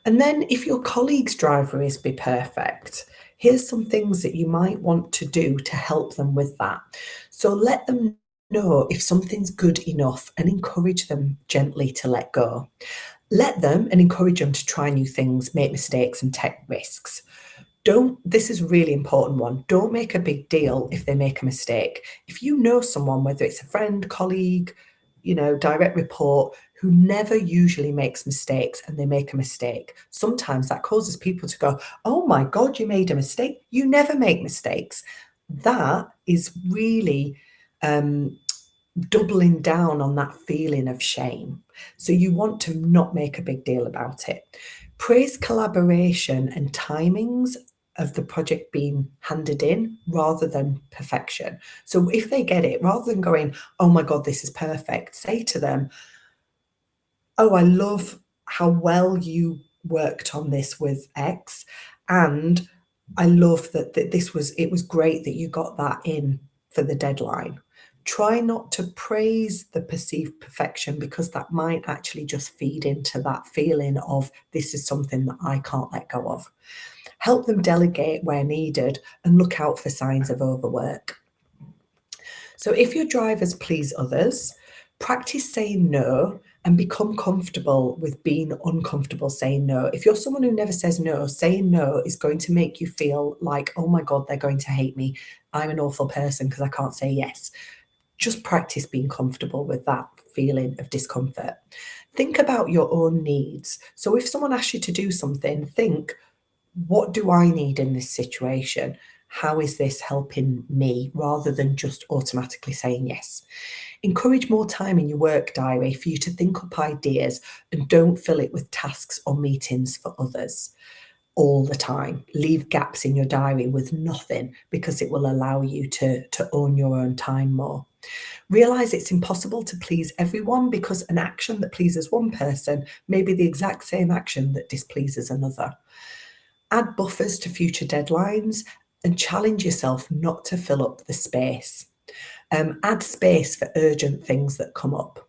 And then if your colleague's driver is be perfect, here's some things that you might want to do to help them with that. So let them know if something's good enough and encourage them gently to let go. Let them and encourage them to try new things, make mistakes, and take risks. This is a really important one. Don't make a big deal if they make a mistake. If you know someone, whether it's a friend, colleague, direct report, who never usually makes mistakes and they make a mistake, sometimes that causes people to go, oh my God, you made a mistake. You never make mistakes. That is really doubling down on that feeling of shame. So you want to not make a big deal about it. Praise collaboration and timings of the project being handed in rather than perfection. So if they get it, rather than going, oh my God, this is perfect, say to them, oh, I love how well you worked on this with X. And I love that it was great that you got that in for the deadline. Try not to praise the perceived perfection, because that might actually just feed into that feeling of this is something that I can't let go of. Help them delegate where needed and look out for signs of overwork. So if your drivers please others, practice saying no and become comfortable with being uncomfortable saying no. If you're someone who never says no, saying no is going to make you feel like, oh my God, they're going to hate me. I'm an awful person because I can't say yes. Just practice being comfortable with that feeling of discomfort. Think about your own needs. So if someone asks you to do something, think, what do I need in this situation? How is this helping me? Rather than just automatically saying yes. Encourage more time in your work diary for you to think up ideas, and don't fill it with tasks or meetings for others all the time. Leave gaps in your diary with nothing, because it will allow you to own your own time more. Realize it's impossible to please everyone, because an action that pleases one person may be the exact same action that displeases another. Add buffers to future deadlines and challenge yourself not to fill up the space. Add space for urgent things that come up.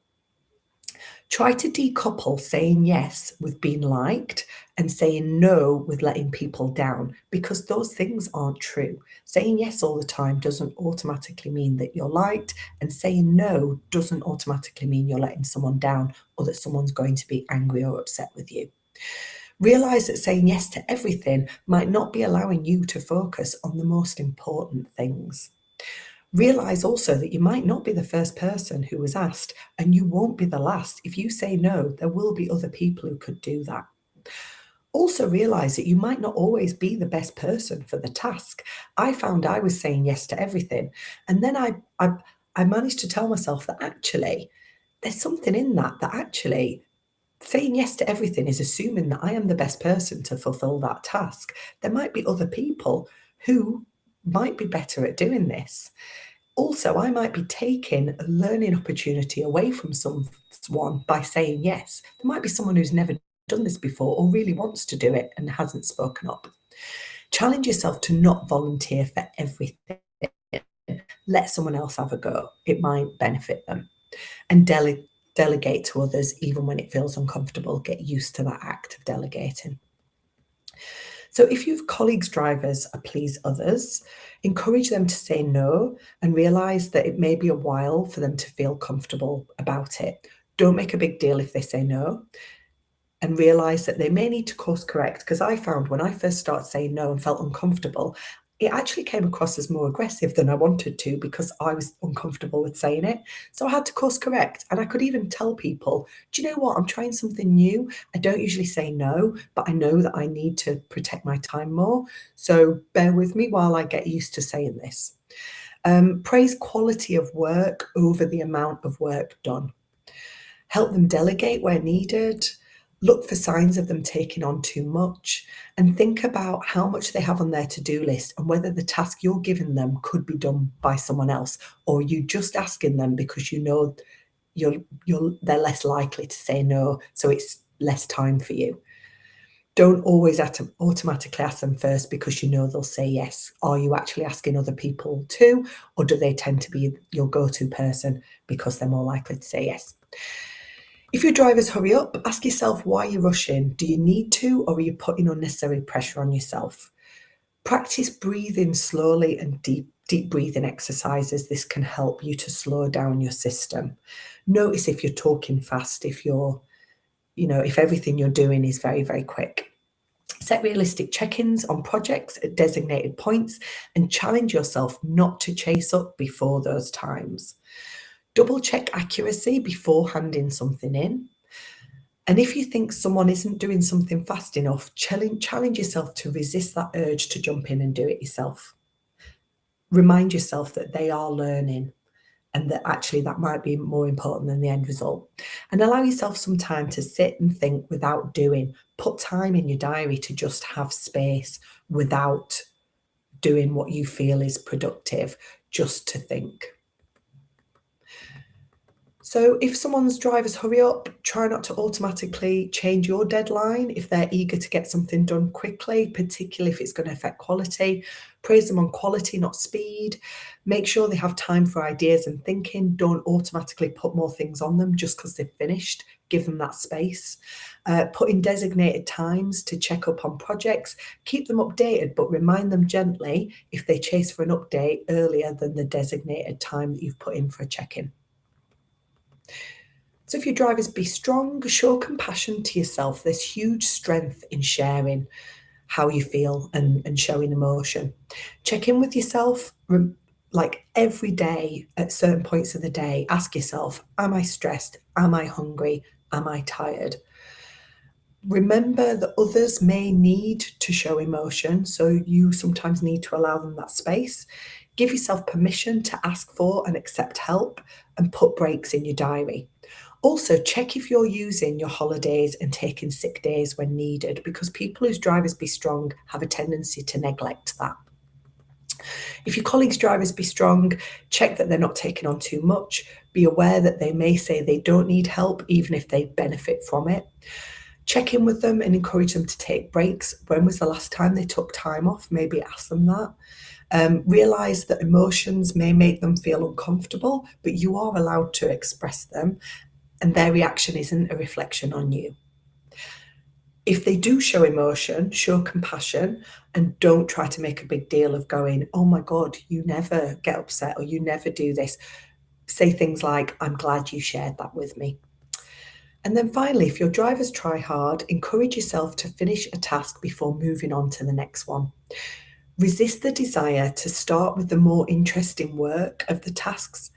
Try to decouple saying yes with being liked and saying no with letting people down, because those things aren't true. Saying yes all the time doesn't automatically mean that you're liked, and saying no doesn't automatically mean you're letting someone down or that someone's going to be angry or upset with you. Realize that saying yes to everything might not be allowing you to focus on the most important things. Realize also that you might not be the first person who was asked, and you won't be the last. If you say no, there will be other people who could do that. Also realize that you might not always be the best person for the task. I found I was saying yes to everything, and then I managed to tell myself that actually there's something in that actually saying yes to everything is assuming that I am the best person to fulfill that task. There might be other people who might be better at doing this. Also, I might be taking a learning opportunity away from someone by saying yes. There might be someone who's never done this before or really wants to do it and hasn't spoken up. Challenge yourself to not volunteer for everything. Let someone else have a go. It might benefit them. And delegate to others even when it feels uncomfortable. Get used to that act of delegating. So if you've colleagues, drivers, or please others, encourage them to say no and realize that it may be a while for them to feel comfortable about it. Don't make a big deal if they say no, and realize that they may need to course correct. Because I found when I first started saying no and felt uncomfortable, it actually came across as more aggressive than I wanted to because I was uncomfortable with saying it. So I had to course correct. And I could even tell people, do you know what? I'm trying something new. I don't usually say no, but I know that I need to protect my time more. So bear with me while I get used to saying this. Praise quality of work over the amount of work done. Help them delegate where needed, look for signs of them taking on too much, and think about how much they have on their to-do list and whether the task you're giving them could be done by someone else, or you just asking them because you know they're less likely to say no, so it's less time for you. Don't always automatically ask them first because you know they'll say yes. Are you actually asking other people too, or do they tend to be your go-to person because they're more likely to say yes? If your drivers hurry up, ask yourself why you're rushing. Do you need to, or are you putting unnecessary pressure on yourself? Practice breathing slowly and deep breathing exercises. This can help you to slow down your system. Notice if you're talking fast, if everything you're doing is very, very quick. Set realistic check-ins on projects at designated points and challenge yourself not to chase up before those times. Double check accuracy before handing something in. And if you think someone isn't doing something fast enough, challenge yourself to resist that urge to jump in and do it yourself. Remind yourself that they are learning and that actually that might be more important than the end result. And allow yourself some time to sit and think without doing. Put time in your diary to just have space without doing what you feel is productive, just to think. So if someone's drivers hurry up, try not to automatically change your deadline if they're eager to get something done quickly, particularly if it's going to affect quality. Praise them on quality, not speed. Make sure they have time for ideas and thinking. Don't automatically put more things on them just because they've finished. Give them that space. Put in designated times to check up on projects. Keep them updated, but remind them gently if they chase for an update earlier than the designated time that you've put in for a check-in. So if your drivers be strong, show compassion to yourself. There's huge strength in sharing how you feel and showing emotion. Check in with yourself like every day at certain points of the day. Ask yourself, am I stressed? Am I hungry? Am I tired? Remember that others may need to show emotion, so you sometimes need to allow them that space. Give yourself permission to ask for and accept help and put breaks in your diary. Also, check if you're using your holidays and taking sick days when needed, because people whose drivers be strong have a tendency to neglect that. If your colleagues' drivers be strong, check that they're not taking on too much. Be aware that they may say they don't need help, even if they benefit from it. Check in with them and encourage them to take breaks. When was the last time they took time off? Maybe ask them that. Realize that emotions may make them feel uncomfortable, but you are allowed to express them, and their reaction isn't a reflection on you. If they do show emotion, show compassion, and don't try to make a big deal of going, oh my God, you never get upset or you never do this. Say things like, I'm glad you shared that with me. And then finally, if your drivers try hard, encourage yourself to finish a task before moving on to the next one. Resist the desire to start with the more interesting work of the tasks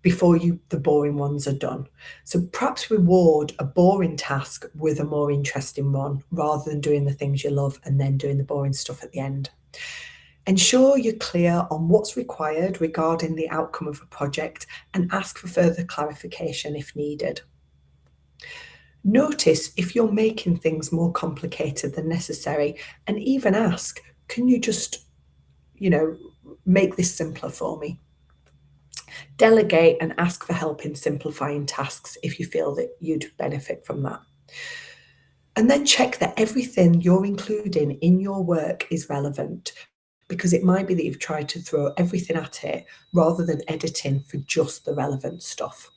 before the boring ones are done. So perhaps reward a boring task with a more interesting one rather than doing the things you love and then doing the boring stuff at the end. Ensure you're clear on what's required regarding the outcome of a project and ask for further clarification if needed. Notice if you're making things more complicated than necessary and even ask, can you just, make this simpler for me? Delegate and ask for help in simplifying tasks if you feel that you'd benefit from that. And then check that everything you're including in your work is relevant, because it might be that you've tried to throw everything at it rather than editing for just the relevant stuff.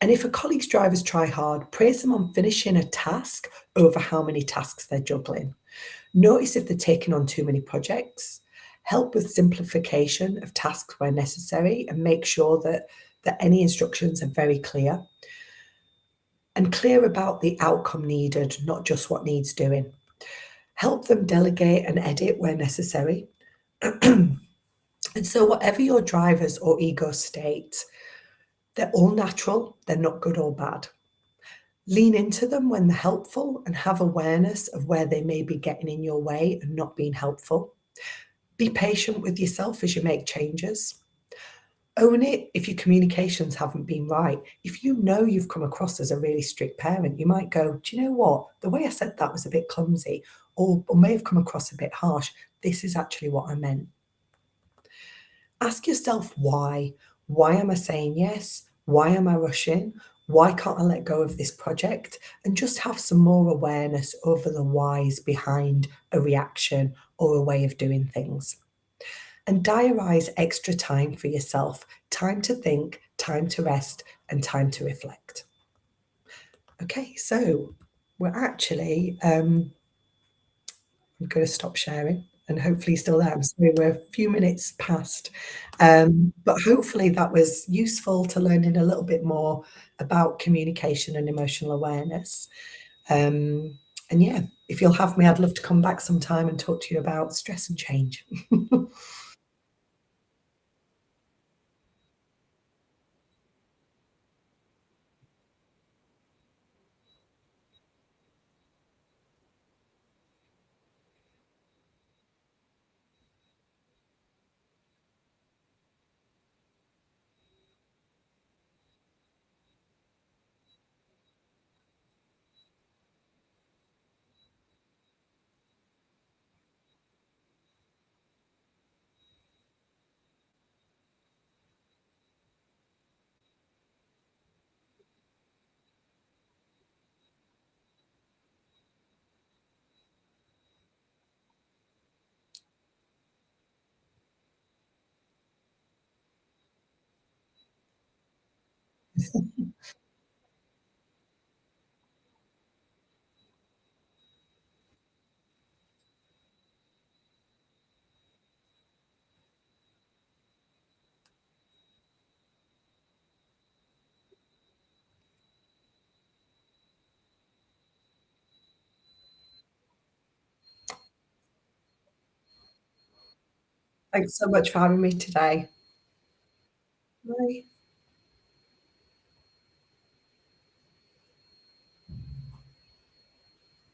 And if a colleague's drivers try hard, praise them on finishing a task over how many tasks they're juggling. Notice if they're taking on too many projects. Help with simplification of tasks where necessary and make sure that any instructions are very clear and clear about the outcome needed, not just what needs doing. Help them delegate and edit where necessary. And so, whatever your drivers or ego state, they're all natural, they're not good or bad. Lean into them when they're helpful and have awareness of where they may be getting in your way and not being helpful. Be patient with yourself as you make changes. Own it if your communications haven't been right. If you know you've come across as a really strict parent, you might go, do you know what? The way I said that was a bit clumsy or may have come across a bit harsh. This is actually what I meant. Ask yourself why. Why am I saying yes? Why am I rushing? Why can't I let go of this project? And just have some more awareness over the whys behind a reaction or a way of doing things. And diarise extra time for yourself, time to think, time to rest, and time to reflect. Okay, so we're actually I'm going to stop sharing and hopefully still there. I'm sorry, we're a few minutes past. But hopefully that was useful to learning a little bit more about communication and emotional awareness. Um, and yeah, if you'll have me, I'd love to come back sometime and talk to you about stress and change. Thanks so much for having me today.